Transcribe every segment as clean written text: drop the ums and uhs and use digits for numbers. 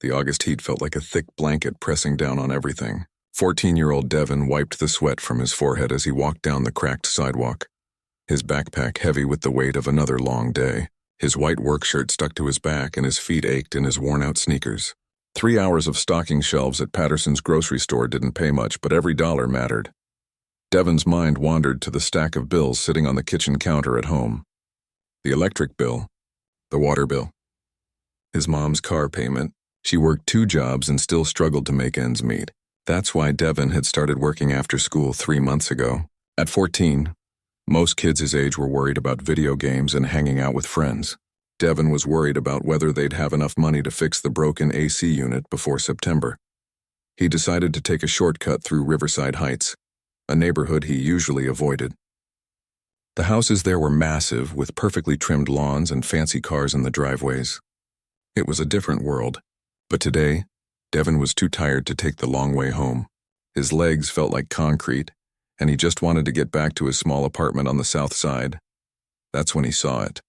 The August heat felt like a thick blanket pressing down on everything. 14-year-old Devin wiped the sweat from his forehead as he walked down the cracked sidewalk, his backpack heavy with the weight of another long day. His white work shirt stuck to his back and his feet ached in his worn-out sneakers. 3 hours of stocking shelves at Patterson's grocery store didn't pay much, but every dollar mattered. Devin's mind wandered to the stack of bills sitting on the kitchen counter at home. The electric bill, the water bill, his mom's car payment. She worked 2 jobs and still struggled to make ends meet. That's why Devin had started working after school 3 months ago. At 14, most kids his age were worried about video games and hanging out with friends. Devin was worried about whether they'd have enough money to fix the broken AC unit before September. He decided to take a shortcut through Riverside Heights, a neighborhood he usually avoided. The houses there were massive, with perfectly trimmed lawns and fancy cars in the driveways. It was a different world, but today, Devin was too tired to take the long way home. His legs felt like concrete, and he just wanted to get back to his small apartment on the south side. That's when he saw it.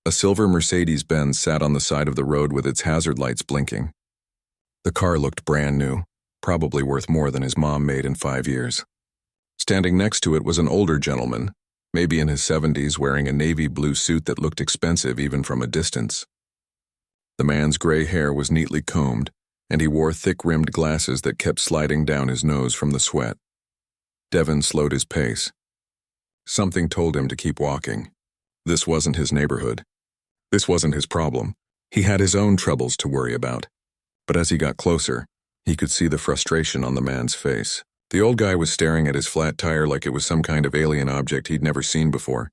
A silver Mercedes-Benz sat on the side of the road with its hazard lights blinking. The car looked brand new, probably worth more than his mom made in 5 years. Standing next to it was an older gentleman, maybe in his 70s, wearing a navy blue suit that looked expensive even from a distance. The man's gray hair was neatly combed, and he wore thick-rimmed glasses that kept sliding down his nose from the sweat. Devin slowed his pace. Something told him to keep walking. This wasn't his neighborhood. This wasn't his problem. He had his own troubles to worry about. But as he got closer, he could see the frustration on the man's face. The old guy was staring at his flat tire like it was some kind of alien object he'd never seen before.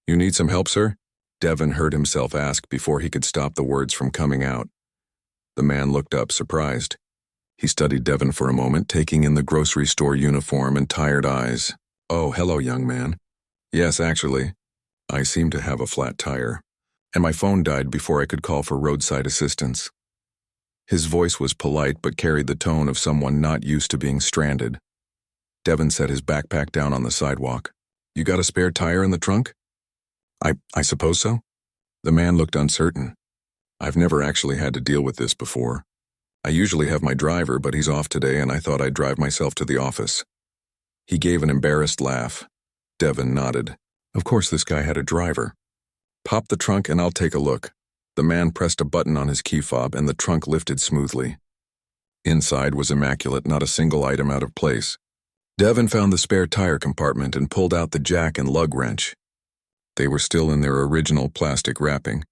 "You need some help, sir?" Devin heard himself ask before he could stop the words from coming out. The man looked up, surprised. He studied Devin for a moment, taking in the grocery store uniform and tired eyes. "Oh, hello, young man. Yes, actually, I seem to have a flat tire, and my phone died before I could call for roadside assistance." His voice was polite but carried the tone of someone not used to being stranded. Devin set his backpack down on the sidewalk. "You got a spare tire in the trunk?" I suppose so." The man looked uncertain. "I've never actually had to deal with this before. I usually have my driver, but he's off today and I thought I'd drive myself to the office." He gave an embarrassed laugh. Devin nodded. Of course this guy had a driver. "Pop the trunk and I'll take a look." The man pressed a button on his key fob and the trunk lifted smoothly. Inside was immaculate, not a single item out of place. Devin found the spare tire compartment and pulled out the jack and lug wrench. They were still in their original plastic wrapping.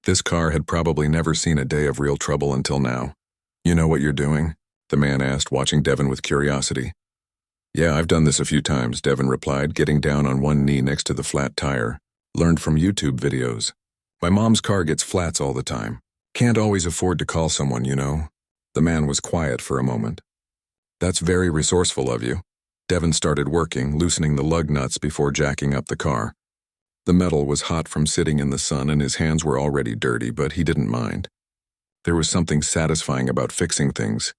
This car had probably never seen a day of real trouble until now. "You know what you're doing?" the man asked, watching Devin with curiosity. "Yeah, I've done this a few times," Devin replied, getting down on one knee next to the flat tire. "Learned from YouTube videos. My mom's car gets flats all the time. Can't always afford to call someone, you know." The man was quiet for a moment. "That's very resourceful of you." Devin started working, loosening the lug nuts before jacking up the car. The metal was hot from sitting in the sun and his hands were already dirty, but he didn't mind. There was something satisfying about fixing things,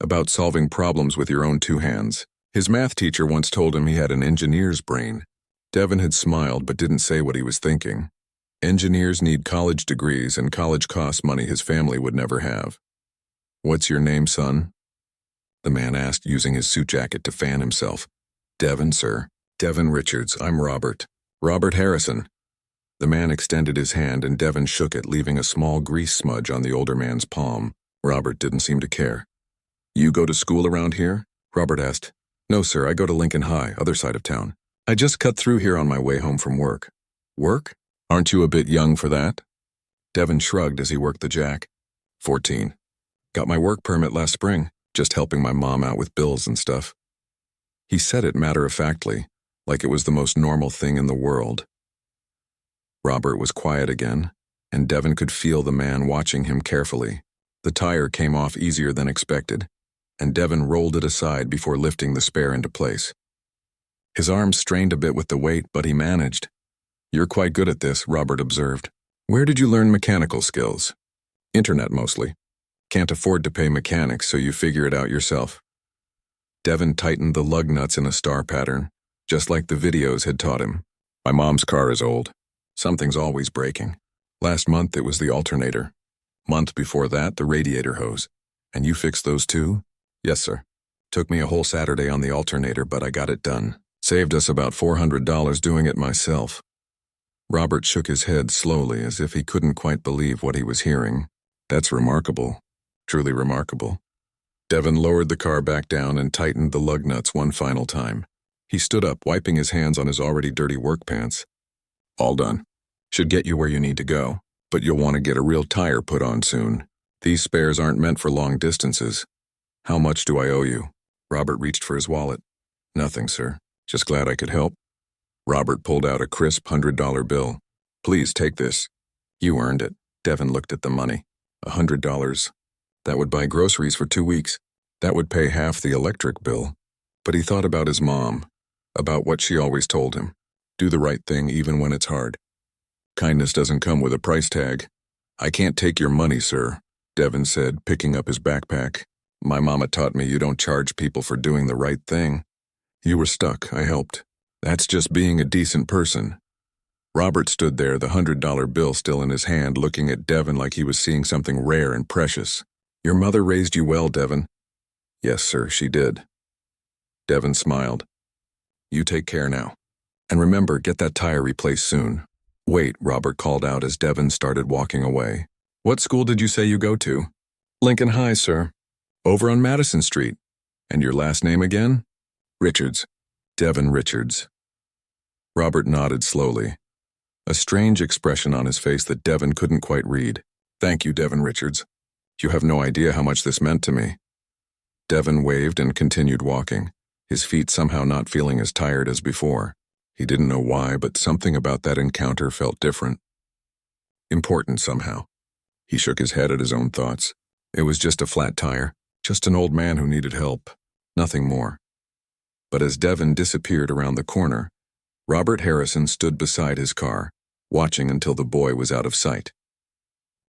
about solving problems with your own 2 hands. His math teacher once told him he had an engineer's brain. Devin had smiled but didn't say what he was thinking. Engineers need college degrees, and college costs money his family would never have. "What's your name, son?" the man asked, using his suit jacket to fan himself. "Devin, sir." "Devin Richards. I'm Robert. Robert Harrison." The man extended his hand and Devin shook it, leaving a small grease smudge on the older man's palm. Robert didn't seem to care. "You go to school around here?" Robert asked. "No, sir, I go to Lincoln High, other side of town. I just cut through here on my way home from work." "Work? Aren't you a bit young for that?" Devin shrugged as he worked the jack. 14. "Got my work permit last spring, just helping my mom out with bills and stuff." He said it matter-of-factly, like it was the most normal thing in the world. Robert was quiet again, and Devin could feel the man watching him carefully. The tire came off easier than expected, and Devin rolled it aside before lifting the spare into place. His arms strained a bit with the weight, but he managed. "You're quite good at this," Robert observed. "Where did you learn mechanical skills?" "Internet mostly. Can't afford to pay mechanics, so you figure it out yourself." Devin tightened the lug nuts in a star pattern, just like the videos had taught him. "My mom's car is old. Something's always breaking. Last month it was the alternator. Month before that, the radiator hose. And you fixed those too? Yes, sir. Took me a whole Saturday on the alternator, but I got it done. Saved us about $400 doing it myself. Robert shook his head slowly as if he couldn't quite believe what he was hearing. That's remarkable. Truly remarkable. Devin lowered the car back down and tightened the lug nuts one final time. He stood up, wiping his hands on his already dirty work pants. All done. Should get you where you need to go, but you'll want to get a real tire put on soon. These spares aren't meant for long distances. How much do I owe you? Robert reached for his wallet. Nothing, sir. Just glad I could help. Robert pulled out a crisp $100 bill. Please take this. You earned it. Devin looked at the money. $100. That would buy groceries for 2 weeks. That would pay half the electric bill. But he thought about his mom, about what she always told him. Do the right thing even when it's hard. Kindness doesn't come with a price tag. I can't take your money, sir, Devin said, picking up his backpack. My mama taught me you don't charge people for doing the right thing. You were stuck, I helped. That's just being a decent person. Robert stood there, the $100 bill still in his hand, looking at Devin like he was seeing something rare and precious. Your mother raised you well, Devin. Yes, sir, she did. Devin smiled. You take care now. And remember, get that tire replaced soon. Wait, Robert called out as Devin started walking away. What school did you say you go to? Lincoln High, sir. Over on Madison Street. And your last name again? Richards. Devin Richards. Robert nodded slowly, a strange expression on his face that Devin couldn't quite read. Thank you, Devin Richards. You have no idea how much this meant to me. Devin waved and continued walking, his feet somehow not feeling as tired as before. He didn't know why, but something about that encounter felt different. Important somehow. He shook his head at his own thoughts. It was just a flat tire, just an old man who needed help, nothing more. But as Devin disappeared around the corner, Robert Harrison stood beside his car, watching until the boy was out of sight.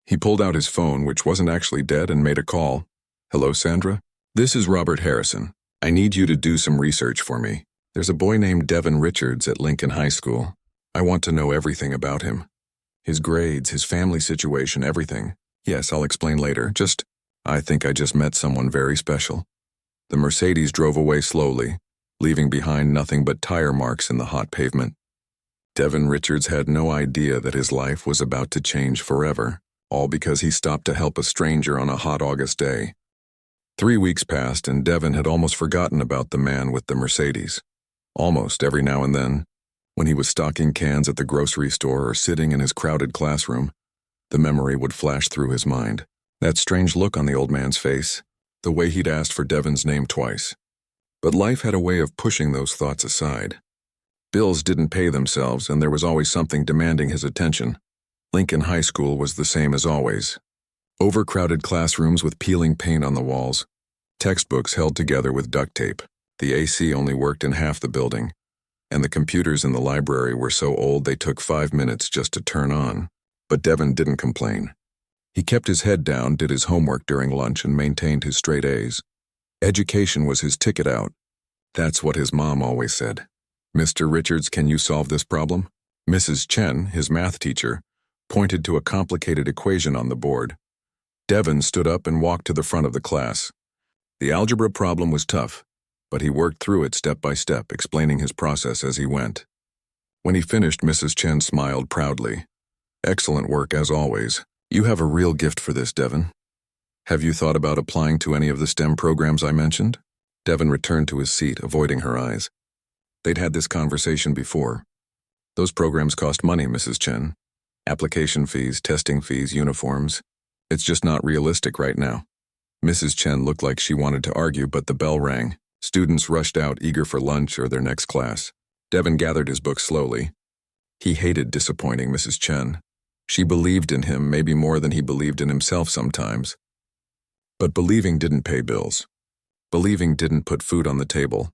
He pulled out his phone, which wasn't actually dead, and made a call. Hello, Sandra? This is Robert Harrison. I need you to do some research for me. There's a boy named Devin Richards at Lincoln High School. I want to know everything about him. His grades, his family situation, everything. Yes, I'll explain later. I think I just met someone very special. The Mercedes drove away slowly, leaving behind nothing but tire marks in the hot pavement. Devin Richards had no idea that his life was about to change forever, all because he stopped to help a stranger on a hot August day. 3 weeks passed, and Devin had almost forgotten about the man with the Mercedes. Almost every now and then, when he was stocking cans at the grocery store or sitting in his crowded classroom, the memory would flash through his mind. That strange look on the old man's face, the way he'd asked for Devin's name twice. But life had a way of pushing those thoughts aside. Bills didn't pay themselves, and there was always something demanding his attention. Lincoln High School was the same as always. Overcrowded classrooms with peeling paint on the walls. Textbooks held together with duct tape. The AC only worked in half the building, and the computers in the library were so old they took 5 minutes just to turn on. But Devin didn't complain. He kept his head down, did his homework during lunch, and maintained his straight A's. Education was his ticket out. That's what his mom always said. Mr. Richards, can you solve this problem? Mrs. Chen, his math teacher, pointed to a complicated equation on the board. Devin stood up and walked to the front of the class. The algebra problem was tough, but he worked through it step by step, explaining his process as he went. When he finished, Mrs. Chen smiled proudly. Excellent work as always. You have a real gift for this, Devin. Have you thought about applying to any of the STEM programs I mentioned? Devin returned to his seat, avoiding her eyes. They'd had this conversation before. Those programs cost money, Mrs. Chen. Application fees, testing fees, uniforms. It's just not realistic right now. Mrs. Chen looked like she wanted to argue, but the bell rang. Students rushed out, eager for lunch or their next class. Devin gathered his books slowly. He hated disappointing Mrs. Chen. She believed in him maybe more than he believed in himself sometimes. But believing didn't pay bills. Believing didn't put food on the table.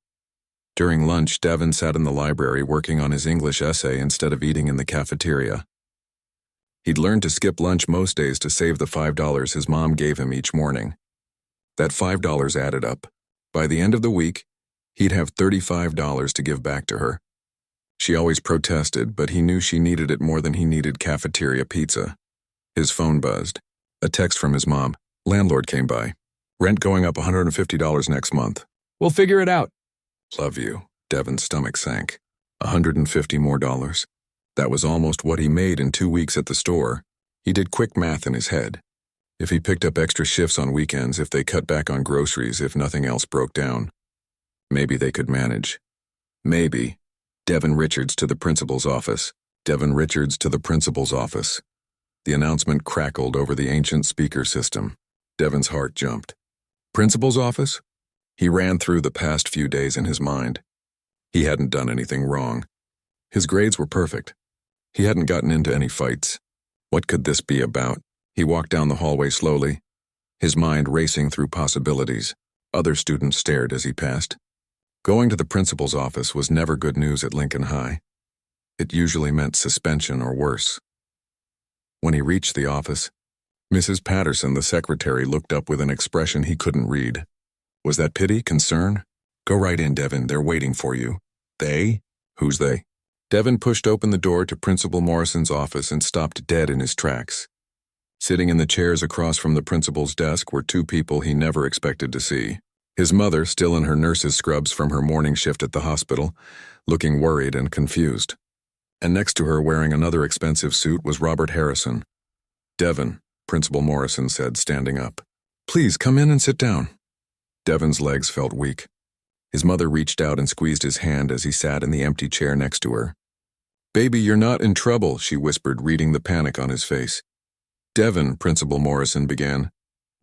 During lunch, Devin sat in the library working on his English essay instead of eating in the cafeteria. He'd learned to skip lunch most days to save the $5 his mom gave him each morning. That $5 added up. By the end of the week, he'd have $35 to give back to her. She always protested, but he knew she needed it more than he needed cafeteria pizza. His phone buzzed. A text from his mom. Landlord came by. Rent going up $150 next month. We'll figure it out. Love you. Devin's stomach sank. $150 more. That was almost what he made in 2 weeks at the store. He did quick math in his head. If he picked up extra shifts on weekends, if they cut back on groceries, if nothing else broke down, maybe they could manage. Maybe. Devin Richards to the principal's office. Devin Richards to the principal's office. The announcement crackled over the ancient speaker system. Devin's heart jumped. Principal's office? He ran through the past few days in his mind. He hadn't done anything wrong. His grades were perfect. He hadn't gotten into any fights. What could this be about? He walked down the hallway slowly, his mind racing through possibilities. Other students stared as he passed. Going to the principal's office was never good news at Lincoln High. It usually meant suspension or worse. When he reached the office, Mrs. Patterson, the secretary, looked up with an expression he couldn't read. Was that pity, concern? Go right in, Devin. They're waiting for you. They? Who's they? Devin pushed open the door to Principal Morrison's office and stopped dead in his tracks. Sitting in the chairs across from the principal's desk were two people he never expected to see. His mother, still in her nurse's scrubs from her morning shift at the hospital, looking worried and confused. And next to her, wearing another expensive suit, was Robert Harrison. Devin, Principal Morrison said, standing up. Please, come in and sit down. Devin's legs felt weak. His mother reached out and squeezed his hand as he sat in the empty chair next to her. Baby, you're not in trouble, she whispered, reading the panic on his face. Devin, Principal Morrison began.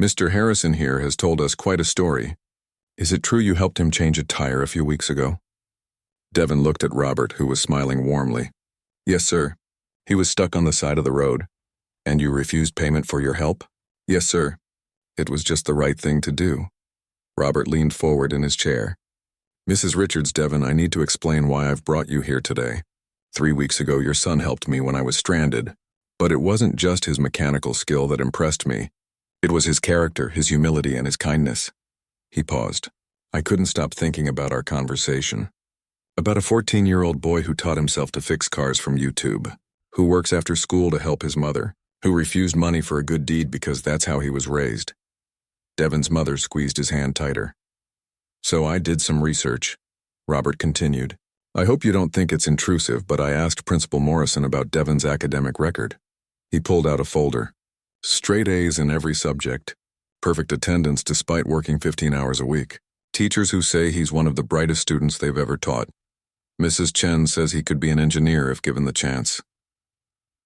Mr. Harrison here has told us quite a story. Is it true you helped him change a tire a few weeks ago? Devin looked at Robert, who was smiling warmly. Yes, sir. He was stuck on the side of the road. And you refused payment for your help? Yes, sir. It was just the right thing to do. Robert leaned forward in his chair. Mrs. Richards, Devin, I need to explain why I've brought you here today. 3 weeks ago, your son helped me when I was stranded. But it wasn't just his mechanical skill that impressed me. It was his character, his humility, and his kindness. He paused. I couldn't stop thinking about our conversation. About a 14-year-old boy who taught himself to fix cars from YouTube, who works after school to help his mother, who refused money for a good deed because that's how he was raised. Devin's mother squeezed his hand tighter. So I did some research, Robert continued. I hope you don't think it's intrusive, but I asked Principal Morrison about Devin's academic record. He pulled out a folder. Straight A's in every subject. Perfect attendance despite working 15 hours a week. Teachers who say he's one of the brightest students they've ever taught. Mrs. Chen says he could be an engineer if given the chance.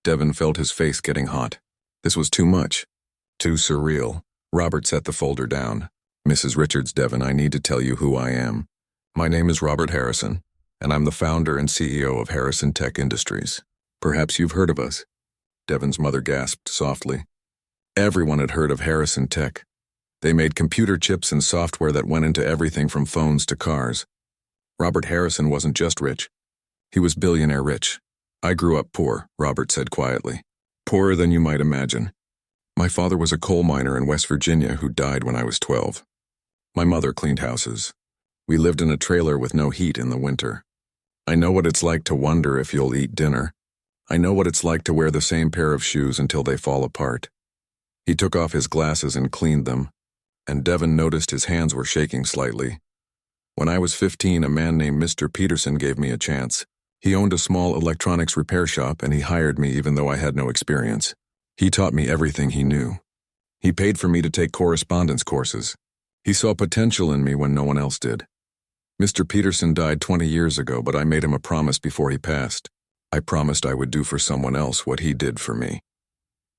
Devin felt his face getting hot. This was too much. Too surreal. Robert set the folder down. Mrs. Richards, Devin, I need to tell you who I am. My name is Robert Harrison, and I'm the founder and CEO of Harrison Tech Industries. Perhaps you've heard of us. Devin's mother gasped softly. Everyone had heard of Harrison Tech. They made computer chips and software that went into everything from phones to cars. Robert Harrison wasn't just rich. He was billionaire rich. I grew up poor, Robert said quietly. Poorer than you might imagine. My father was a coal miner in West Virginia who died when I was 12. My mother cleaned houses. We lived in a trailer with no heat in the winter. I know what it's like to wonder if you'll eat dinner. I know what it's like to wear the same pair of shoes until they fall apart. He took off his glasses and cleaned them, and Devin noticed his hands were shaking slightly. When I was 15, a man named Mr. Peterson gave me a chance. He owned a small electronics repair shop, and he hired me even though I had no experience. He taught me everything he knew. He paid for me to take correspondence courses. He saw potential in me when no one else did. Mr. Peterson died 20 years ago, but I made him a promise before he passed. I promised I would do for someone else what he did for me.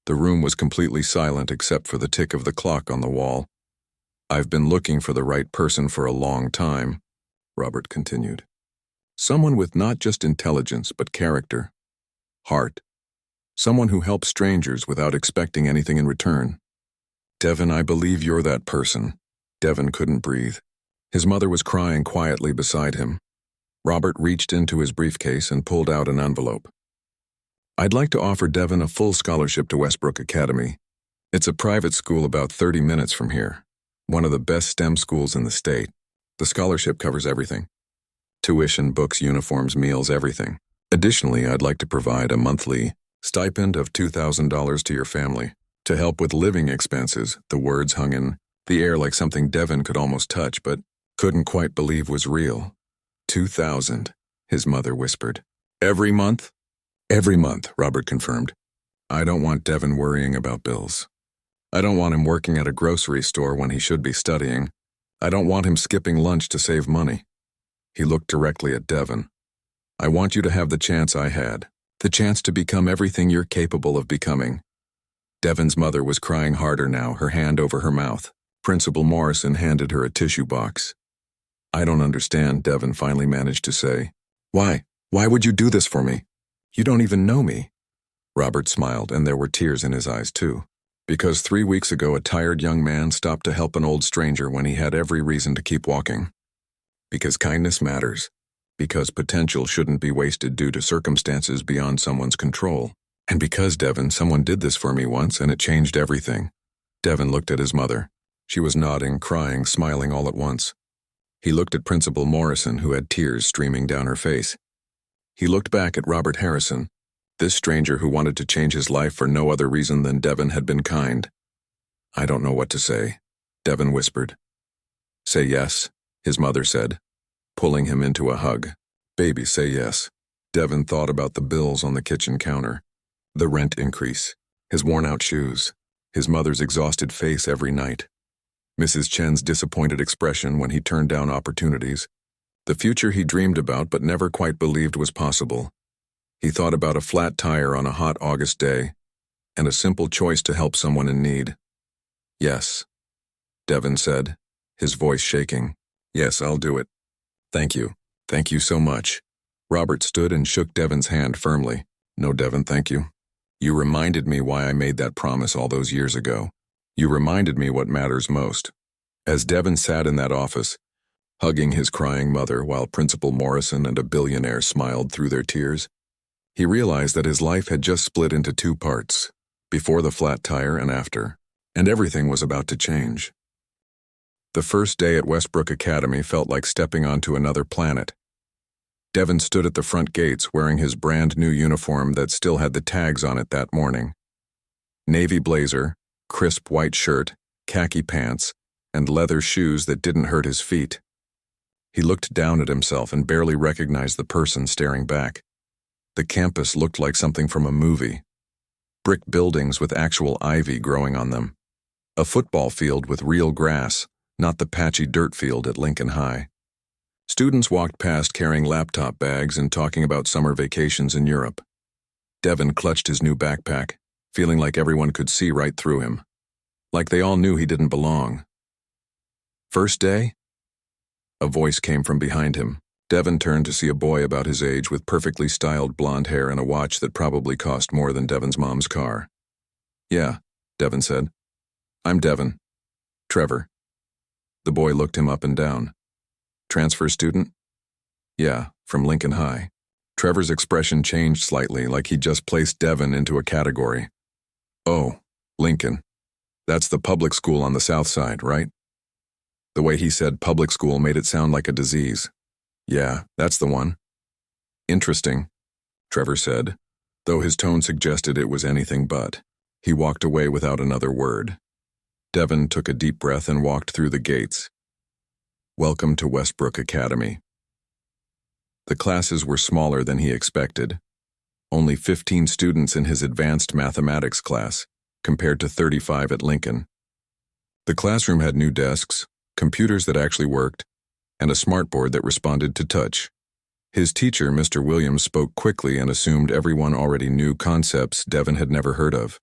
The room was completely silent except for the tick of the clock on the wall. I've been looking for the right person for a long time, Robert continued. Someone with not just intelligence, but character. Heart. Someone who helps strangers without expecting anything in return. Devin, I believe you're that person. Devin couldn't breathe. His mother was crying quietly beside him. Robert reached into his briefcase and pulled out an envelope. I'd like to offer Devin a full scholarship to Westbrook Academy. It's a private school about 30 minutes from here. One of the best STEM schools in the state. The scholarship covers everything. Tuition, books, uniforms, meals, everything. Additionally, I'd like to provide a monthly stipend of $2,000 to your family. To help with living expenses, the words hung in the air like something Devin could almost touch but couldn't quite believe was real. 2,000, his mother whispered. Every month? Every month, Robert confirmed. I don't want Devin worrying about bills. I don't want him working at a grocery store when he should be studying. I don't want him skipping lunch to save money. He looked directly at Devin. I want you to have the chance I had, the chance to become everything you're capable of becoming. Devin's mother was crying harder now, her hand over her mouth. Principal Morrison handed her a tissue box. I don't understand, Devin finally managed to say. Why? Why would you do this for me? You don't even know me. Robert smiled, and there were tears in his eyes too. Because 3 weeks ago a tired young man stopped to help an old stranger when he had every reason to keep walking. Because kindness matters. Because potential shouldn't be wasted due to circumstances beyond someone's control. And because, Devin, someone did this for me once and it changed everything. Devin looked at his mother. She was nodding, crying, smiling all at once. He looked at Principal Morrison, who had tears streaming down her face. He looked back at Robert Harrison, this stranger who wanted to change his life for no other reason than Devin had been kind. I don't know what to say, Devin whispered. Say yes, his mother said, pulling him into a hug. Baby, say yes. Devin thought about the bills on the kitchen counter, the rent increase, his worn-out shoes, his mother's exhausted face every night, Mrs. Chen's disappointed expression when he turned down opportunities, the future he dreamed about but never quite believed was possible. He thought about a flat tire on a hot August day, and a simple choice to help someone in need. Yes, Devin said, his voice shaking. Yes, I'll do it. Thank you. Thank you so much. Robert stood and shook Devin's hand firmly. No, Devin, thank you. You reminded me why I made that promise all those years ago. You reminded me what matters most. As Devin sat in that office, hugging his crying mother while Principal Morrison and a billionaire smiled through their tears, he realized that his life had just split into 2 parts, before the flat tire and after, and everything was about to change. The first day at Westbrook Academy felt like stepping onto another planet. Devin stood at the front gates wearing his brand new uniform that still had the tags on it that morning. Navy blazer, crisp white shirt, khaki pants, and leather shoes that didn't hurt his feet. He looked down at himself and barely recognized the person staring back. The campus looked like something from a movie. Brick buildings with actual ivy growing on them. A football field with real grass, not the patchy dirt field at Lincoln High. Students walked past carrying laptop bags and talking about summer vacations in Europe. Devin clutched his new backpack, feeling like everyone could see right through him. Like they all knew he didn't belong. First day? A voice came from behind him. Devin turned to see a boy about his age with perfectly styled blonde hair and a watch that probably cost more than Devin's mom's car. Yeah, Devin said. I'm Devin. Trevor. The boy looked him up and down. Transfer student? Yeah, from Lincoln High. Trevor's expression changed slightly, like he just placed Devin into a category. Oh, Lincoln. That's the public school on the south side, right? The way he said public school made it sound like a disease. Yeah, that's the one. Interesting, Trevor said, though his tone suggested it was anything but. He walked away without another word. Devin took a deep breath and walked through the gates. Welcome to Westbrook Academy. The classes were smaller than he expected. Only 15 students in his advanced mathematics class, compared to 35 at Lincoln. The classroom had new desks, computers that actually worked, and a smartboard that responded to touch. His teacher, Mr. Williams, spoke quickly and assumed everyone already knew concepts Devin had never heard of.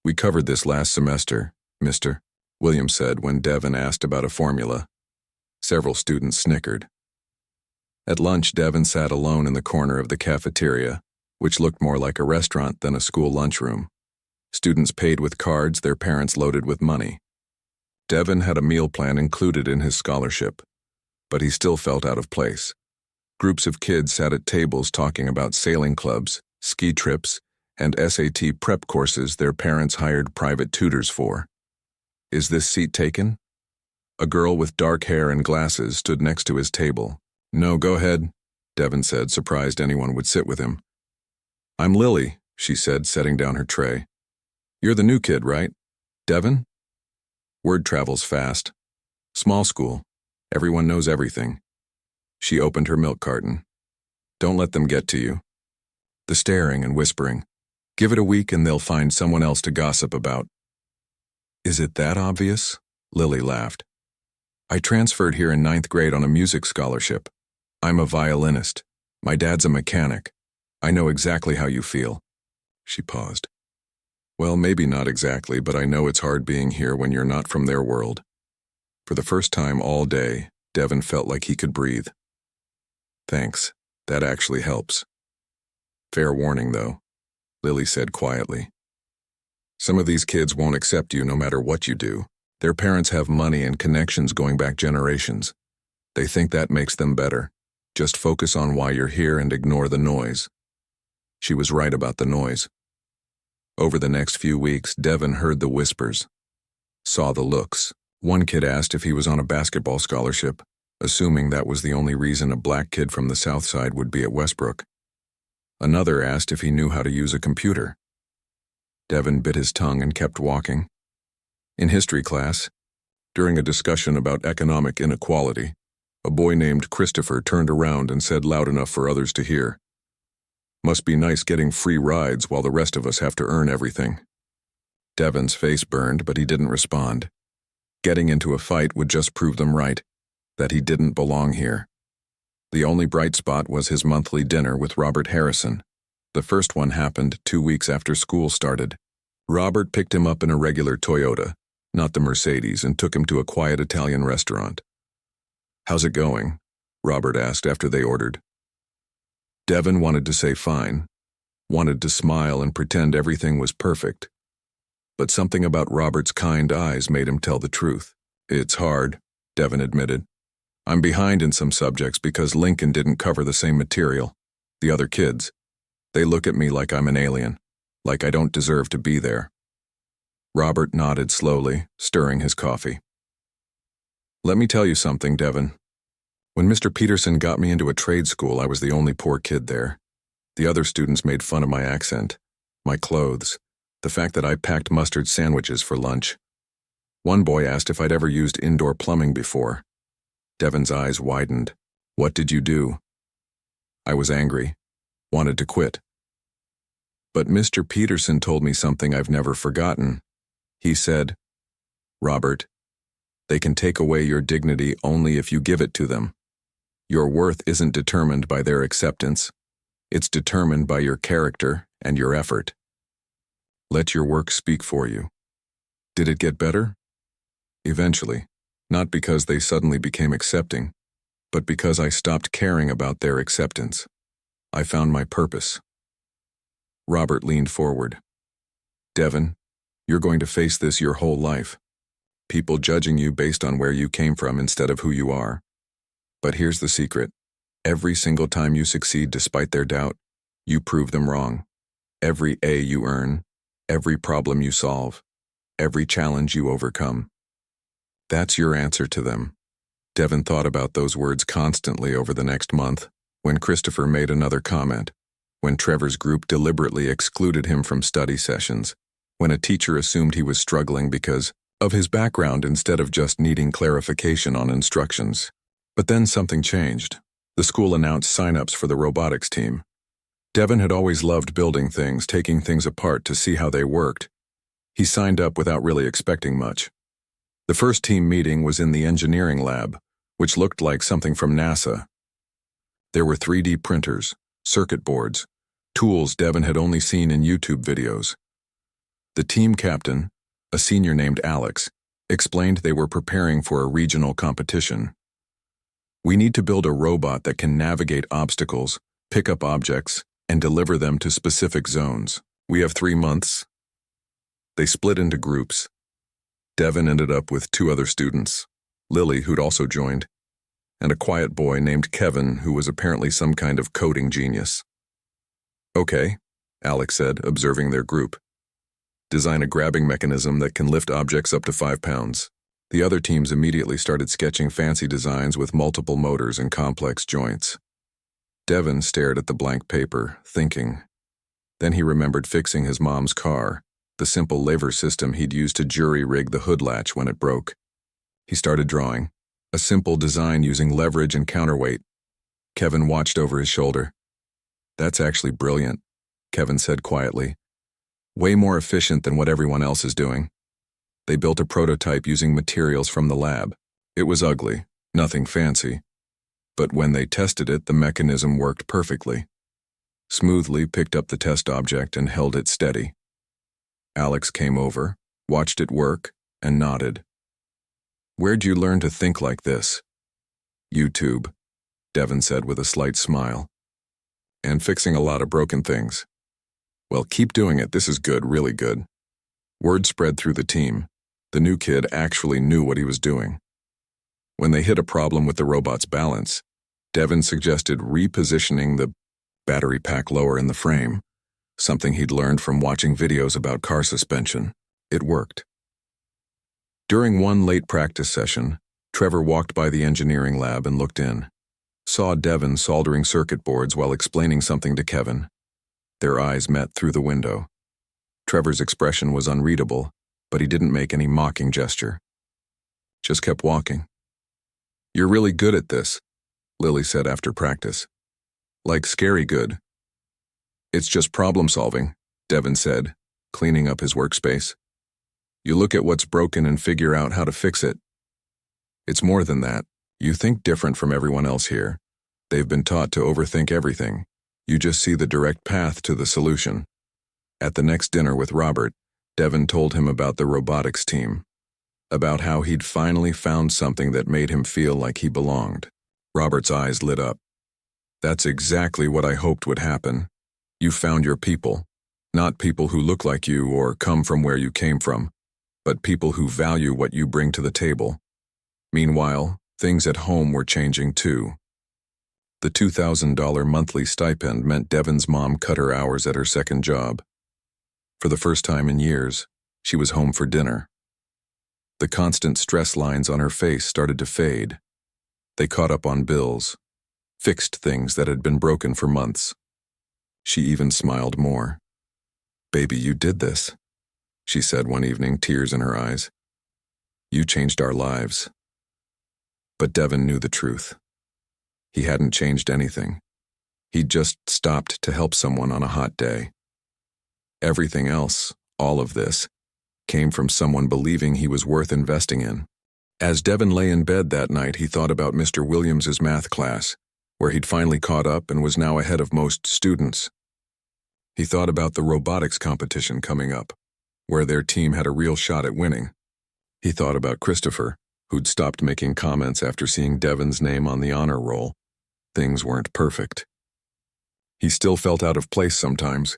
We covered this last semester, Mr. Williams said when Devin asked about a formula. Several students snickered. At lunch, Devin sat alone in the corner of the cafeteria, which looked more like a restaurant than a school lunchroom. Students paid with cards their parents loaded with money. Devin had a meal plan included in his scholarship, but he still felt out of place. Groups of kids sat at tables talking about sailing clubs, ski trips, and SAT prep courses their parents hired private tutors for. Is this seat taken? A girl with dark hair and glasses stood next to his table. No, go ahead, Devin said, surprised anyone would sit with him. I'm Lily, she said, setting down her tray. You're the new kid, right? Devin? Word travels fast. Small school. Everyone knows everything. She opened her milk carton. Don't let them get to you. The staring and whispering. Give it a week and they'll find someone else to gossip about. Is it that obvious? Lily laughed. I transferred here in 9th grade on a music scholarship. I'm a violinist. My dad's a mechanic. I know exactly how you feel. She paused. Well, maybe not exactly, but I know it's hard being here when you're not from their world. For the first time all day, Devin felt like he could breathe. Thanks. That actually helps. Fair warning, though, Lily said quietly. Some of these kids won't accept you no matter what you do. Their parents have money and connections going back generations. They think that makes them better. Just focus on why you're here and ignore the noise. She was right about the noise. Over the next few weeks, Devin heard the whispers, saw the looks. One kid asked if he was on a basketball scholarship, assuming that was the only reason a black kid from the South Side would be at Westbrook. Another asked if he knew how to use a computer. Devin bit his tongue and kept walking. In history class, during a discussion about economic inequality, a boy named Christopher turned around and said loud enough for others to hear, "Must be nice getting free rides while the rest of us have to earn everything." Devin's face burned, but he didn't respond. Getting into a fight would just prove them right, that he didn't belong here. The only bright spot was his monthly dinner with Robert Harrison. The first one happened 2 weeks after school started. Robert picked him up in a regular Toyota, not the Mercedes, and took him to a quiet Italian restaurant. "How's it going?" Robert asked after they ordered. Devin wanted to say fine, wanted to smile and pretend everything was perfect. But something about Robert's kind eyes made him tell the truth. "It's hard," Devin admitted. "I'm behind in some subjects because Lincoln didn't cover the same material. The other kids, they look at me like I'm an alien, like I don't deserve to be there." Robert nodded slowly, stirring his coffee. "Let me tell you something, Devin. When Mr. Peterson got me into a trade school, I was the only poor kid there. The other students made fun of my accent, my clothes, the fact that I packed mustard sandwiches for lunch. One boy asked if I'd ever used indoor plumbing before." Devin's eyes widened. "What did you do?" "I was angry, wanted to quit. But Mr. Peterson told me something I've never forgotten. He said, 'Robert, they can take away your dignity only if you give it to them. Your worth isn't determined by their acceptance. It's determined by your character and your effort. Let your work speak for you.' Did it get better? Eventually, not because they suddenly became accepting, but because I stopped caring about their acceptance. I found my purpose." Robert leaned forward. "Devin, you're going to face this your whole life. People judging you based on where you came from instead of who you are. But here's the secret. Every single time you succeed despite their doubt, you prove them wrong. Every A you earn, every problem you solve, every challenge you overcome. That's your answer to them." Devin thought about those words constantly over the next month, when Christopher made another comment, when Trevor's group deliberately excluded him from study sessions, when a teacher assumed he was struggling because of his background instead of just needing clarification on instructions. But then something changed. The school announced sign-ups for the robotics team. Devin had always loved building things, taking things apart to see how they worked. He signed up without really expecting much. The first team meeting was in the engineering lab, which looked like something from NASA. There were 3D printers, circuit boards, tools Devin had only seen in YouTube videos. The team captain, a senior named Alex, explained they were preparing for a regional competition. "We need to build a robot that can navigate obstacles, pick up objects, and deliver them to specific zones. We have 3 months." They split into groups. Devin ended up with 2 other students, Lily, who'd also joined, and a quiet boy named Kevin, who was apparently some kind of coding genius. "Okay," Alex said, observing their group. "Design a grabbing mechanism that can lift objects up to 5 pounds. The other teams immediately started sketching fancy designs with multiple motors and complex joints. Devin stared at the blank paper, thinking. Then he remembered fixing his mom's car, the simple lever system he'd used to jury-rig the hood latch when it broke. He started drawing, a simple design using leverage and counterweight. Kevin watched over his shoulder. "That's actually brilliant," Kevin said quietly. "Way more efficient than what everyone else is doing." They built a prototype using materials from the lab. It was ugly, nothing fancy. But when they tested it, the mechanism worked perfectly. Smoothly picked up the test object and held it steady. Alex came over, watched it work, and nodded. "Where'd you learn to think like this?" "YouTube," Devin said with a slight smile. "And fixing a lot of broken things." "Well, keep doing it. This is good, really good." Word spread through the team. The new kid actually knew what he was doing. When they hit a problem with the robot's balance, Devin suggested repositioning the battery pack lower in the frame, something he'd learned from watching videos about car suspension. It worked. During one late practice session, Trevor walked by the engineering lab and looked in. Saw Devin soldering circuit boards while explaining something to Kevin. Their eyes met through the window. Trevor's expression was unreadable, but he didn't make any mocking gesture. Just kept walking. "You're really good at this," Lily said after practice. "Like scary good." "It's just problem solving," Devin said, cleaning up his workspace. "You look at what's broken and figure out how to fix it. It's more than that. You think different from everyone else here. They've been taught to overthink everything. You just see the direct path to the solution." At the next dinner with Robert, Devin told him about the robotics team, about how he'd finally found something that made him feel like he belonged. Robert's eyes lit up. "That's exactly what I hoped would happen. You found your people, not people who look like you or come from where you came from, but people who value what you bring to the table." Meanwhile, things at home were changing too. The $2,000 monthly stipend meant Devin's mom cut her hours at her second job. For the first time in years, she was home for dinner. The constant stress lines on her face started to fade. They caught up on bills, fixed things that had been broken for months. She even smiled more. "Baby, you did this," she said one evening, tears in her eyes. "You changed our lives." But Devin knew the truth. He hadn't changed anything. He'd just stopped to help someone on a hot day. Everything else, all of this, came from someone believing he was worth investing in. As Devin lay in bed that night, he thought about Mr. Williams's math class, where he'd finally caught up and was now ahead of most students. He thought about the robotics competition coming up, where their team had a real shot at winning. He thought about Christopher, who'd stopped making comments after seeing Devin's name on the honor roll. Things weren't perfect. He still felt out of place sometimes,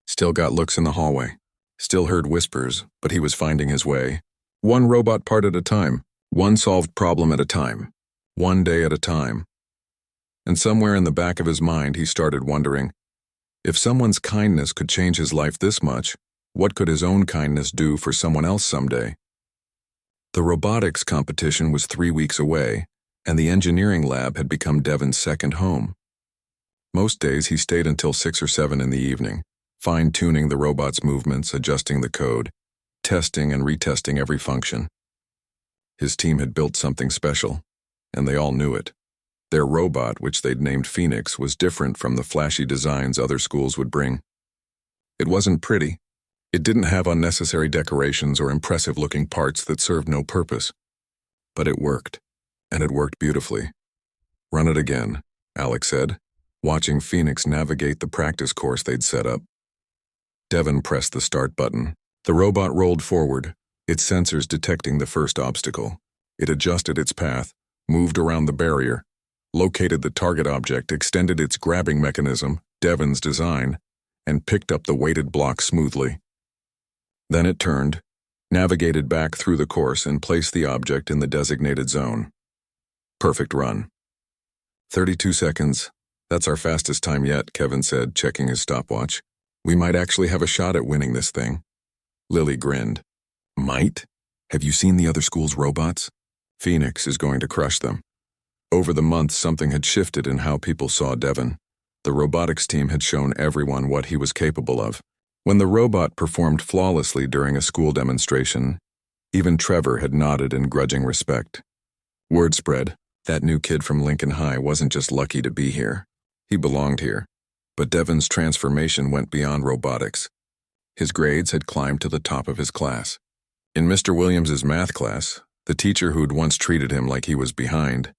still got looks in the hallway, still heard whispers, but he was finding his way. One robot part at a time, one solved problem at a time, one day at a time. And somewhere in the back of his mind, he started wondering, if someone's kindness could change his life this much, what could his own kindness do for someone else someday? The robotics competition was 3 weeks away, and the engineering lab had become Devin's second home. Most days he stayed until 6 or 7 in the evening, fine-tuning the robot's movements, adjusting the code, testing and retesting every function. His team had built something special, and they all knew it. Their robot, which they'd named Phoenix, was different from the flashy designs other schools would bring. It wasn't pretty. It didn't have unnecessary decorations or impressive-looking parts that served no purpose. But it worked, and it worked beautifully. "Run it again," Alex said, watching Phoenix navigate the practice course they'd set up. Devin pressed the start button. The robot rolled forward, its sensors detecting the first obstacle. It adjusted its path, moved around the barrier, located the target object, extended its grabbing mechanism, Devin's design, and picked up the weighted block smoothly. Then it turned, navigated back through the course, and placed the object in the designated zone. Perfect run. 32 seconds. That's our fastest time yet, Kevin said, checking his stopwatch. We might actually have a shot at winning this thing. Lily grinned. Might? Have you seen the other school's robots? Phoenix is going to crush them. Over the months, something had shifted in how people saw Devin. The robotics team had shown everyone what he was capable of. When the robot performed flawlessly during a school demonstration, even Trevor had nodded in grudging respect. Word spread, that new kid from Lincoln High wasn't just lucky to be here. He belonged here. But Devon's transformation went beyond robotics. His grades had climbed to the top of his class. In Mr. Williams's math class, the teacher who'd once treated him like he was behind,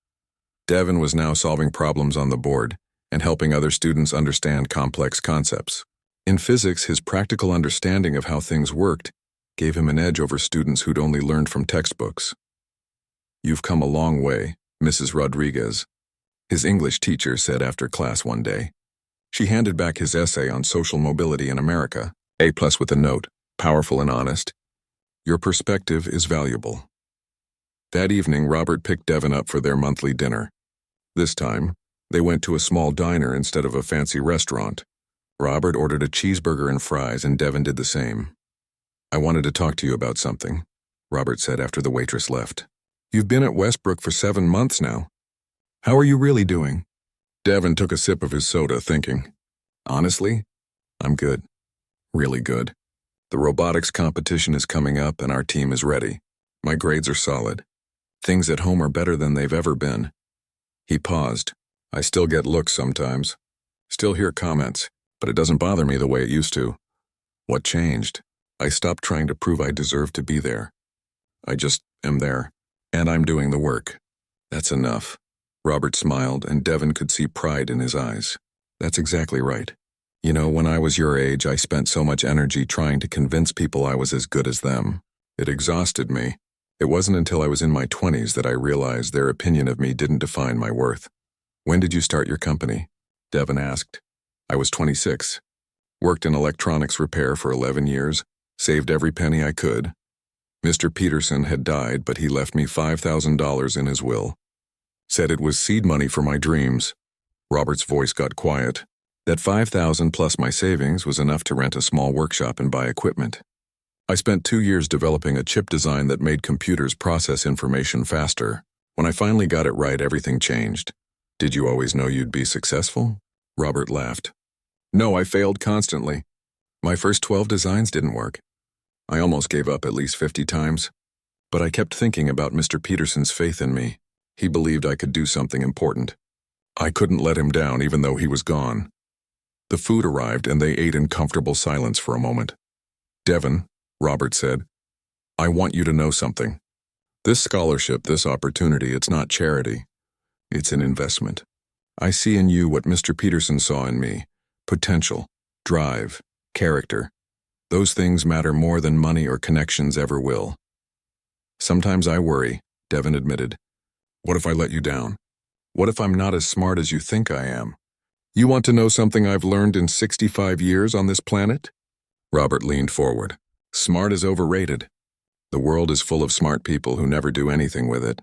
Devon was now solving problems on the board and helping other students understand complex concepts. In physics, his practical understanding of how things worked gave him an edge over students who'd only learned from textbooks. "You've come a long way, Mrs. Rodriguez," his English teacher said after class one day. She handed back his essay on social mobility in America, A+ with a note, powerful and honest. "Your perspective is valuable." That evening, Robert picked Devon up for their monthly dinner. This time, they went to a small diner instead of a fancy restaurant. Robert ordered a cheeseburger and fries, and Devon did the same. "I wanted to talk to you about something," Robert said after the waitress left. "You've been at Westbrook for 7 months now. How are you really doing?" Devon took a sip of his soda, thinking, "Honestly, I'm good. Really good. The robotics competition is coming up and our team is ready. My grades are solid. Things at home are better than they've ever been." He paused. "I still get looks sometimes. Still hear comments, but it doesn't bother me the way it used to. What changed? I stopped trying to prove I deserve to be there. I just am there, and I'm doing the work. That's enough." Robert smiled, and Devon could see pride in his eyes. "That's exactly right. You know, when I was your age, I spent so much energy trying to convince people I was as good as them. It exhausted me. It wasn't until I was in my 20s that I realized their opinion of me didn't define my worth." "When did you start your company?" Devon asked. "I was 26. Worked in electronics repair for 11 years, saved every penny I could. Mr. Peterson had died, but he left me $5,000 in his will. Said it was seed money for my dreams." Robert's voice got quiet. "That $5,000 plus my savings was enough to rent a small workshop and buy equipment. I spent 2 years developing a chip design that made computers process information faster. When I finally got it right, everything changed." "Did you always know you'd be successful?" Robert laughed. "No, I failed constantly. My first 12 designs didn't work. I almost gave up at least 50 times. But I kept thinking about Mr. Peterson's faith in me. He believed I could do something important. I couldn't let him down even though he was gone." The food arrived and they ate in comfortable silence for a moment. "Devon," Robert said, "I want you to know something. This scholarship, this opportunity, it's not charity. It's an investment. I see in you what Mr. Peterson saw in me: potential, drive, character. Those things matter more than money or connections ever will." "Sometimes I worry," Devon admitted. "What if I let you down? What if I'm not as smart as you think I am? You want to know something I've learned in 65 years on this planet?" Robert leaned forward. "Smart is overrated. The world is full of smart people who never do anything with it.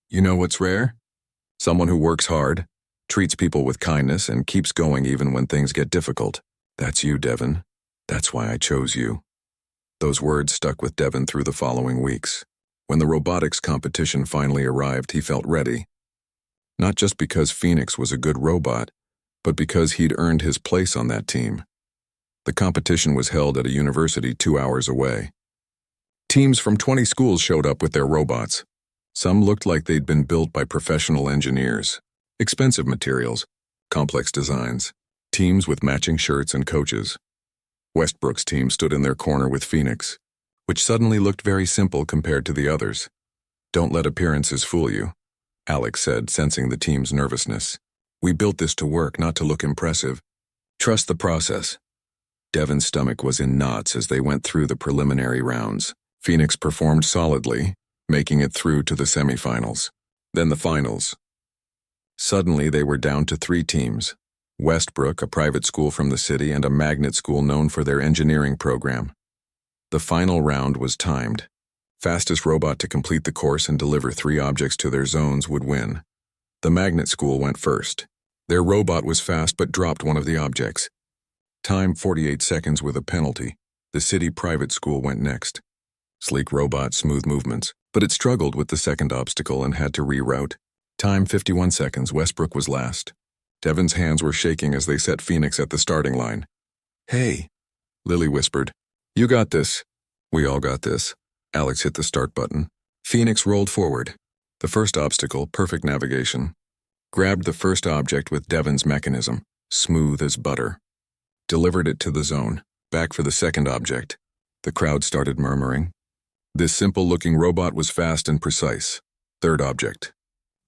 You know what's rare? Someone who works hard, treats people with kindness, and keeps going even when things get difficult. That's you, Devon. That's why I chose you." Those words stuck with Devon through the following weeks. When the robotics competition finally arrived, he felt ready. Not just because Phoenix was a good robot, but because he'd earned his place on that team. The competition was held at a university 2 hours away. Teams from 20 schools showed up with their robots. Some looked like they'd been built by professional engineers. Expensive materials, complex designs, teams with matching shirts and coaches. Westbrook's team stood in their corner with Phoenix, which suddenly looked very simple compared to the others. "Don't let appearances fool you," Alex said, sensing the team's nervousness. "We built this to work, not to look impressive. Trust the process." Devon's stomach was in knots as they went through the preliminary rounds. Phoenix performed solidly, making it through to the semifinals. Then the finals. Suddenly they were down to 3 teams: Westbrook, a private school from the city, and a magnet school known for their engineering program. The final round was timed. Fastest robot to complete the course and deliver 3 objects to their zones would win. The magnet school went first. Their robot was fast but dropped one of the objects. Time 48 seconds with a penalty. The city private school went next. Sleek robot, smooth movements, but it struggled with the second obstacle and had to reroute. Time 51 seconds, Westbrook was last. Devon's hands were shaking as they set Phoenix at the starting line. "Hey, Lily whispered. You got this. We all got this. Alex hit the start button. Phoenix rolled forward. The first obstacle, perfect navigation. Grabbed the first object with Devon's mechanism, smooth as butter. Delivered it to the zone. Back for the second object. The crowd started murmuring. This simple-looking robot was fast and precise. Third object.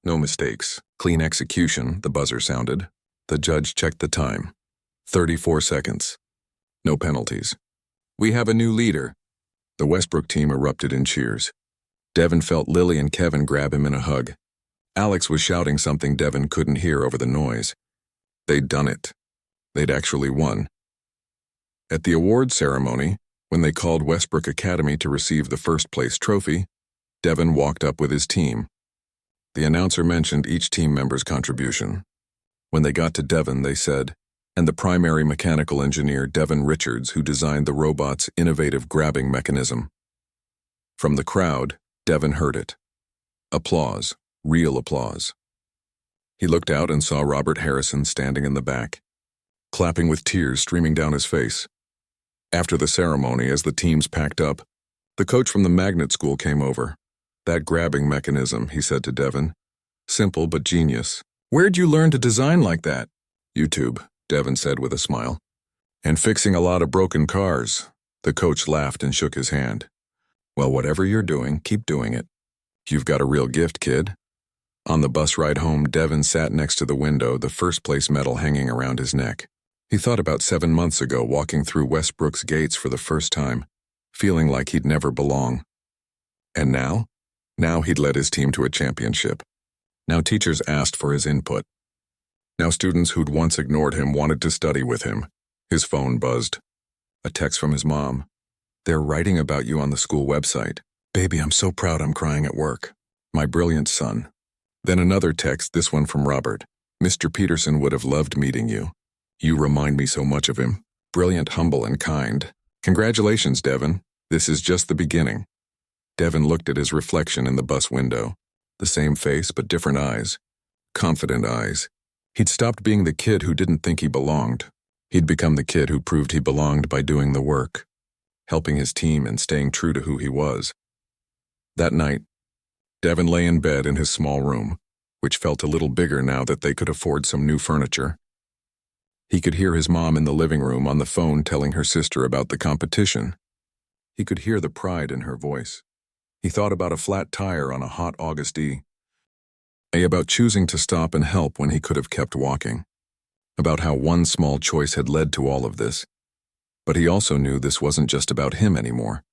No mistakes. Clean execution, the buzzer sounded. The judge checked the time. 34 seconds. No penalties. We have a new leader. The Westbrook team erupted in cheers. Devon felt Lily and Kevin grab him in a hug. Alex was shouting something Devon couldn't hear over the noise. They'd done it. They'd actually won. At the awards ceremony, when they called Westbrook Academy to receive the first-place trophy, Devon walked up with his team. The announcer mentioned each team member's contribution. When they got to Devon, they said, and the primary mechanical engineer, Devon Richards, who designed the robot's innovative grabbing mechanism. From the crowd, Devon heard it. Applause, real applause. He looked out and saw Robert Harrison standing in the back, clapping with tears streaming down his face. After the ceremony, as the teams packed up, the coach from the magnet school came over. That grabbing mechanism, he said to Devon. Simple but genius. Where'd you learn to design like that? YouTube, Devon said with a smile. And fixing a lot of broken cars. The coach laughed and shook his hand. Well, whatever you're doing, keep doing it. You've got a real gift, kid. On the bus ride home, Devon sat next to the window, the first-place medal hanging around his neck. He thought about 7 months ago walking through Westbrook's gates for the first time, feeling like he'd never belong. And now? Now he'd led his team to a championship. Now teachers asked for his input. Now students who'd once ignored him wanted to study with him. His phone buzzed. A text from his mom. They're writing about you on the school website. Baby, I'm so proud I'm crying at work. My brilliant son. Then another text, this one from Robert. Mr. Peterson would have loved meeting you. You remind me so much of him. Brilliant, humble, and kind. Congratulations, Devon. This is just the beginning. Devon looked at his reflection in the bus window. The same face, but different eyes. Confident eyes. He'd stopped being the kid who didn't think he belonged. He'd become the kid who proved he belonged by doing the work, helping his team and staying true to who he was. That night, Devon lay in bed in his small room, which felt a little bigger now that they could afford some new furniture. He could hear his mom in the living room on the phone telling her sister about the competition. He could hear the pride in her voice. He thought about a flat tire on a hot August day, about choosing to stop and help when he could have kept walking, about how one small choice had led to all of this. But he also knew this wasn't just about him anymore.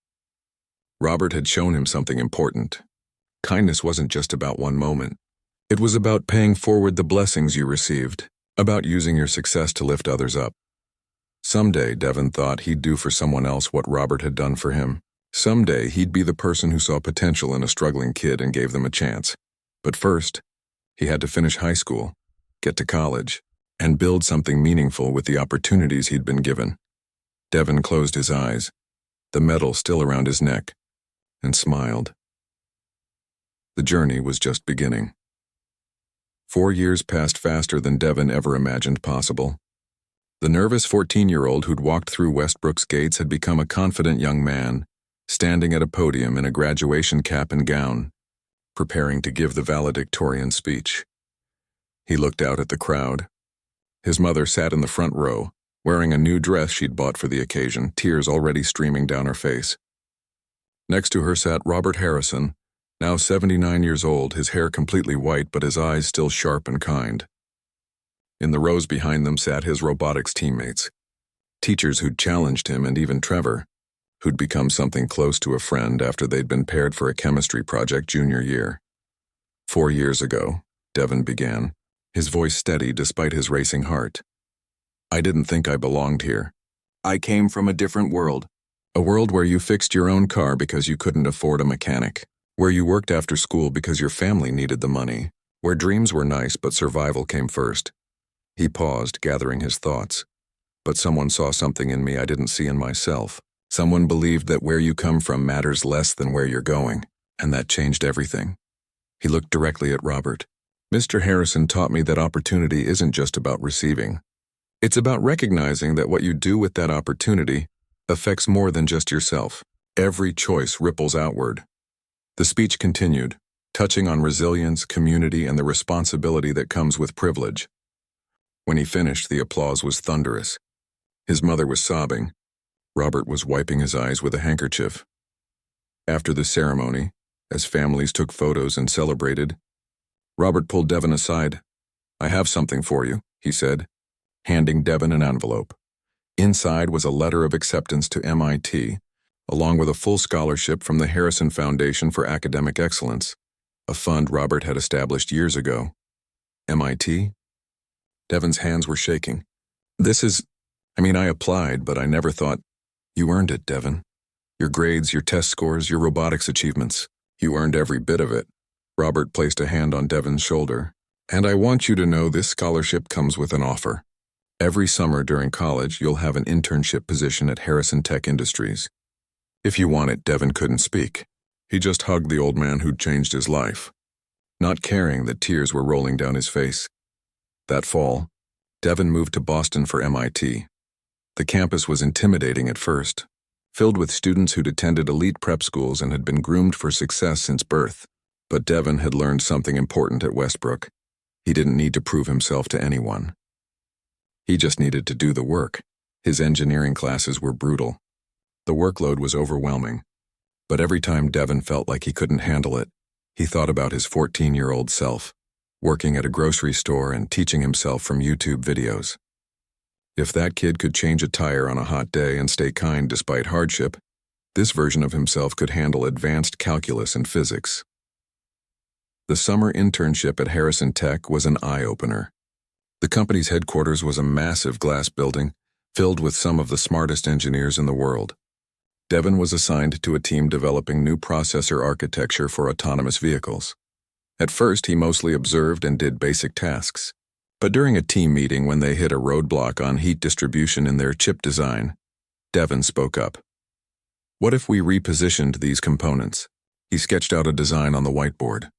Robert had shown him something important. Kindness wasn't just about one moment. It was about paying forward the blessings you received, about using your success to lift others up. Someday, Devon thought, he'd do for someone else what Robert had done for him. Someday, he'd be the person who saw potential in a struggling kid and gave them a chance. But first, he had to finish high school, get to college, and build something meaningful with the opportunities he'd been given. Devon closed his eyes, the medal still around his neck, and smiled. The journey was just beginning. 4 years passed faster than Devon ever imagined possible. The nervous 14-year-old who'd walked through Westbrook's gates had become a confident young man, standing at a podium in a graduation cap and gown, preparing to give the valedictorian speech. He looked out at the crowd. His mother sat in the front row, wearing a new dress she'd bought for the occasion, tears already streaming down her face. Next to her sat Robert Harrison, now 79 years old, his hair completely white but his eyes still sharp and kind. In the rows behind them sat his robotics teammates, teachers who'd challenged him, and even Trevor, who'd become something close to a friend after they'd been paired for a chemistry project junior year. 4 years ago, Devon began, his voice steady despite his racing heart. I didn't think I belonged here. I came from a different world. A world where you fixed your own car because you couldn't afford a mechanic, where you worked after school because your family needed the money, where dreams were nice but survival came first. He paused, gathering his thoughts. But someone saw something in me I didn't see in myself. Someone believed that where you come from matters less than where you're going, and that changed everything. He looked directly at Robert. Mr. Harrison taught me that opportunity isn't just about receiving. It's about recognizing that what you do with that opportunity affects more than just yourself. Every choice ripples outward. The speech continued, touching on resilience, community, and the responsibility that comes with privilege. When he finished, the applause was thunderous. His mother was sobbing. Robert was wiping his eyes with a handkerchief. After the ceremony, as families took photos and celebrated, Robert pulled Devin aside. "I have something for you," he said, handing Devin an envelope. Inside was a letter of acceptance to MIT, along with a full scholarship from the Harrison Foundation for Academic Excellence, a fund Robert had established years ago. MIT? Devin's hands were shaking. I applied, but I never thought. You earned it, Devin. Your grades, your test scores, your robotics achievements. You earned every bit of it. Robert placed a hand on Devin's shoulder. And I want you to know this scholarship comes with an offer. Every summer during college, you'll have an internship position at Harrison Tech Industries. If you want it, Devin couldn't speak. He just hugged the old man who'd changed his life, not caring that tears were rolling down his face. That fall, Devin moved to Boston for MIT. The campus was intimidating at first, filled with students who'd attended elite prep schools and had been groomed for success since birth. But Devin had learned something important at Westbrook. He didn't need to prove himself to anyone. He just needed to do the work. His engineering classes were brutal. The workload was overwhelming. But every time Devin felt like he couldn't handle it, he thought about his 14-year-old self, working at a grocery store and teaching himself from YouTube videos. If that kid could change a tire on a hot day and stay kind despite hardship, this version of himself could handle advanced calculus and physics. The summer internship at Harrison Tech was an eye-opener. The company's headquarters was a massive glass building filled with some of the smartest engineers in the world. Devin was assigned to a team developing new processor architecture for autonomous vehicles. At first, he mostly observed and did basic tasks. But during a team meeting when they hit a roadblock on heat distribution in their chip design, Devin spoke up. What if we repositioned these components? He sketched out a design on the whiteboard.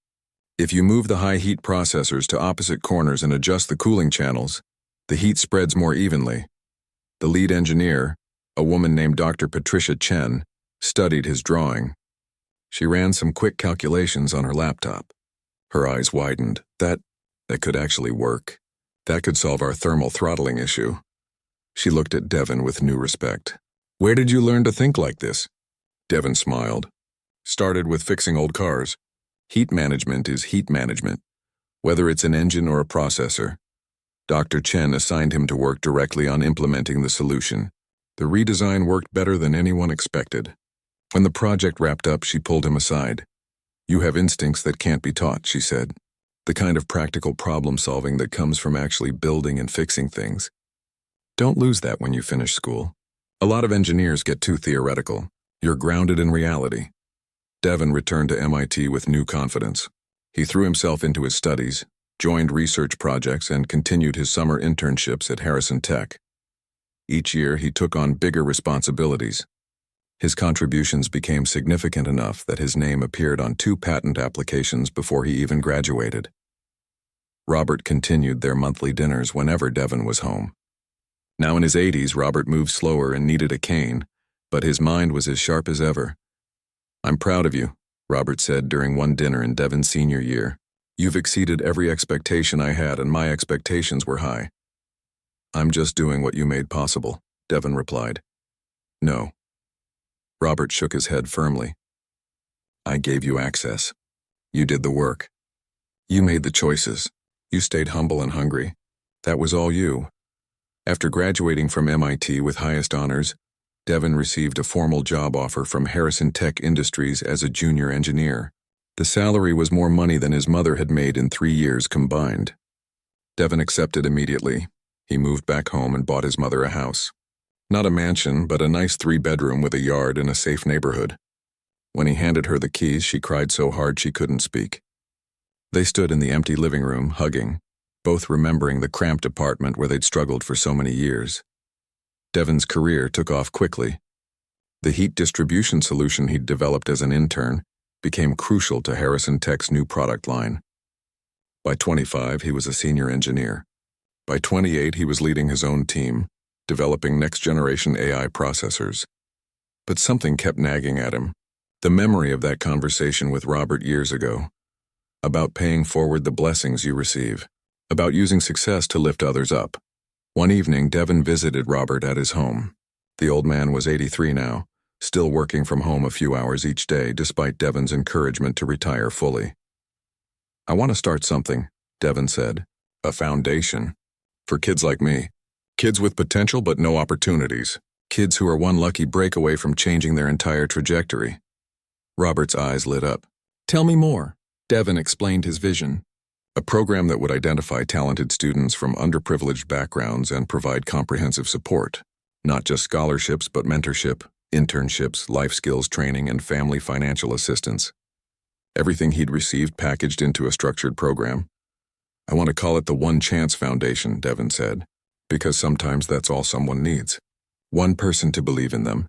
If you move the high heat processors to opposite corners and adjust the cooling channels, the heat spreads more evenly. The lead engineer, a woman named Dr. Patricia Chen, studied his drawing. She ran some quick calculations on her laptop. Her eyes widened. That could actually work. That could solve our thermal throttling issue. She looked at Devin with new respect. Where did you learn to think like this? Devin smiled. Started with fixing old cars. Heat management is heat management, whether it's an engine or a processor. Dr. Chen assigned him to work directly on implementing the solution. The redesign worked better than anyone expected. When the project wrapped up, she pulled him aside. You have instincts that can't be taught, she said. The kind of practical problem-solving that comes from actually building and fixing things. Don't lose that when you finish school. A lot of engineers get too theoretical. You're grounded in reality. Devin returned to MIT with new confidence. He threw himself into his studies, joined research projects, and continued his summer internships at Harrison Tech. Each year, he took on bigger responsibilities. His contributions became significant enough that his name appeared on 2 patent applications before he even graduated. Robert continued their monthly dinners whenever Devin was home. Now in his 80s, Robert moved slower and needed a cane, but his mind was as sharp as ever. I'm proud of you, Robert said during one dinner in Devin's senior year. You've exceeded every expectation I had, and my expectations were high. I'm just doing what you made possible, Devin replied. No. Robert shook his head firmly. I gave you access. You did the work. You made the choices. You stayed humble and hungry. That was all you. After graduating from MIT with highest honors, Devin received a formal job offer from Harrison Tech Industries as a junior engineer. The salary was more money than his mother had made in 3 years combined. Devin accepted immediately. He moved back home and bought his mother a house. Not a mansion, but a nice 3-bedroom with a yard in a safe neighborhood. When he handed her the keys, she cried so hard she couldn't speak. They stood in the empty living room, hugging, both remembering the cramped apartment where they'd struggled for so many years. Devin's career took off quickly. The heat distribution solution he'd developed as an intern became crucial to Harrison Tech's new product line. By 25, he was a senior engineer. By 28, he was leading his own team, developing next-generation AI processors. But something kept nagging at him. The memory of that conversation with Robert years ago. About paying forward the blessings you receive. About using success to lift others up. One evening, Devin visited Robert at his home. The old man was 83 now, still working from home a few hours each day despite Devin's encouragement to retire fully. "I want to start something," Devin said. "A foundation. For kids like me. Kids with potential but no opportunities. Kids who are one lucky break away from changing their entire trajectory." Robert's eyes lit up. "Tell me more." Devin explained his vision. A program that would identify talented students from underprivileged backgrounds and provide comprehensive support. Not just scholarships, but mentorship, internships, life skills training, and family financial assistance. Everything he'd received packaged into a structured program. "I want to call it the One Chance Foundation," Devin said, "because sometimes that's all someone needs. One person to believe in them.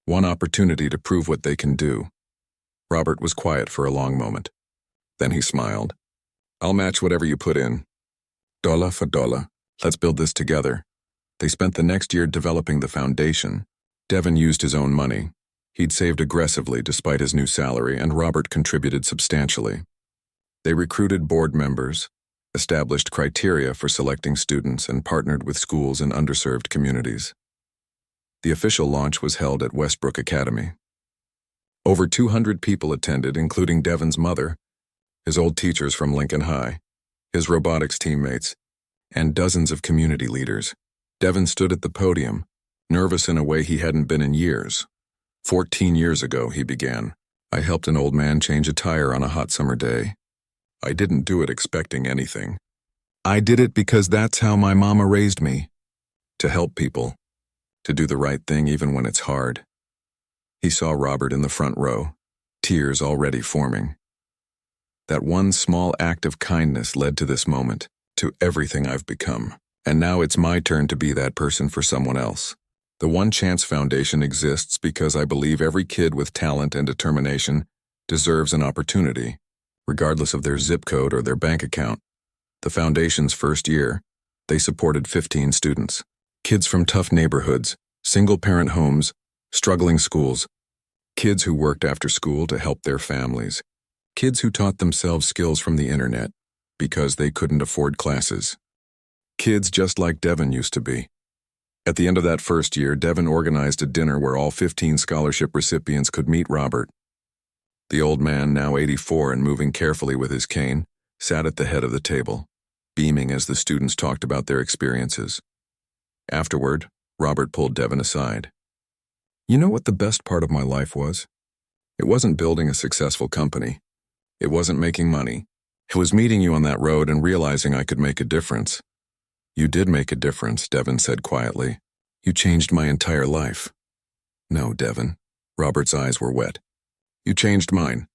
One opportunity to prove what they can do." Robert was quiet for a long moment. Then he smiled. "I'll match whatever you put in. $1 for $1. Let's build this together." They spent the next year developing the foundation. Devin used his own money. He'd saved aggressively despite his new salary, and Robert contributed substantially. They recruited board members, established criteria for selecting students, and partnered with schools in underserved communities. The official launch was held at Westbrook Academy. Over 200 people attended, including Devin's mother, his old teachers from Lincoln High, his robotics teammates, and dozens of community leaders. Devin stood at the podium, nervous in a way he hadn't been in years. 14 years ago, he began. "I helped an old man change a tire on a hot summer day. I didn't do it expecting anything. I did it because that's how my mama raised me. To help people. To do the right thing even when it's hard." He saw Robert in the front row, tears already forming. That one small act of kindness led to this moment, to everything I've become. And now it's my turn to be that person for someone else. The One Chance Foundation exists because I believe every kid with talent and determination deserves an opportunity, regardless of their zip code or their bank account. The foundation's first year, they supported 15 students. Kids from tough neighborhoods, single-parent homes, struggling schools. Kids who worked after school to help their families. Kids who taught themselves skills from the internet because they couldn't afford classes. Kids just like Devin used to be. At the end of that first year, Devin organized a dinner where all 15 scholarship recipients could meet Robert. The old man, now 84 and moving carefully with his cane, sat at the head of the table, beaming as the students talked about their experiences. Afterward, Robert pulled Devin aside. "You know what the best part of my life was? It wasn't building a successful company. It wasn't making money. It was meeting you on that road and realizing I could make a difference." "You did make a difference," Devin said quietly. "You changed my entire life." "No, Devin." Robert's eyes were wet. "You changed mine.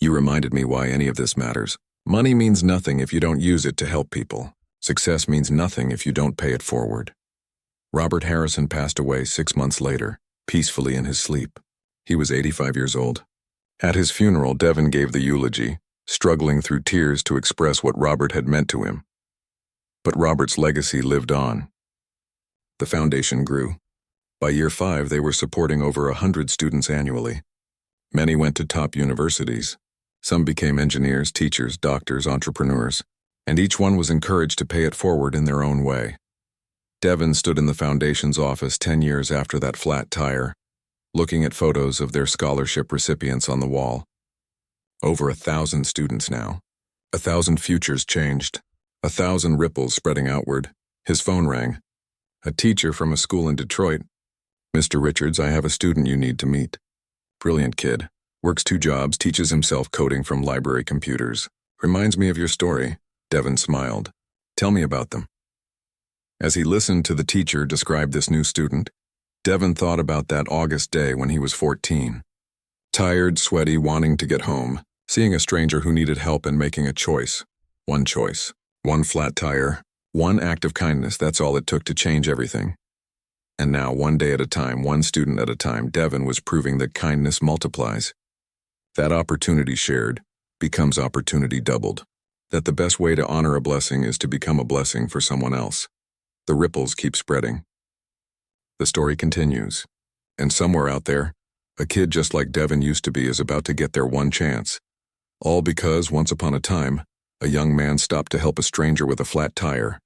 You reminded me why any of this matters. Money means nothing if you don't use it to help people. Success means nothing if you don't pay it forward." Robert Harrison passed away 6 months later, peacefully in his sleep. He was 85 years old. At his funeral, Devin gave the eulogy, struggling through tears to express what Robert had meant to him. But Robert's legacy lived on. The foundation grew. By year 5, they were supporting over 100 students annually. Many went to top universities. Some became engineers, teachers, doctors, entrepreneurs, and each one was encouraged to pay it forward in their own way. Devin stood in the foundation's office 10 years after that flat tire, looking at photos of their scholarship recipients on the wall. Over 1,000 students now. 1,000 futures changed. 1,000 ripples spreading outward. His phone rang. A teacher from a school in Detroit. "Mr. Richards, I have a student you need to meet. Brilliant kid. Works 2 jobs, teaches himself coding from library computers. Reminds me of your story." Devin smiled. "Tell me about them." As he listened to the teacher describe this new student, Devin thought about that August day when he was 14. Tired, sweaty, wanting to get home, seeing a stranger who needed help and making a choice. One choice. One flat tire. One act of kindness, that's all it took to change everything. And now, one day at a time, one student at a time, Devin was proving that kindness multiplies. That opportunity shared becomes opportunity doubled. That the best way to honor a blessing is to become a blessing for someone else. The ripples keep spreading. The story continues. And somewhere out there, A kid just like Devin used to be is about to get their one chance. All because, once upon a time, a young man stopped to help a stranger with a flat tire.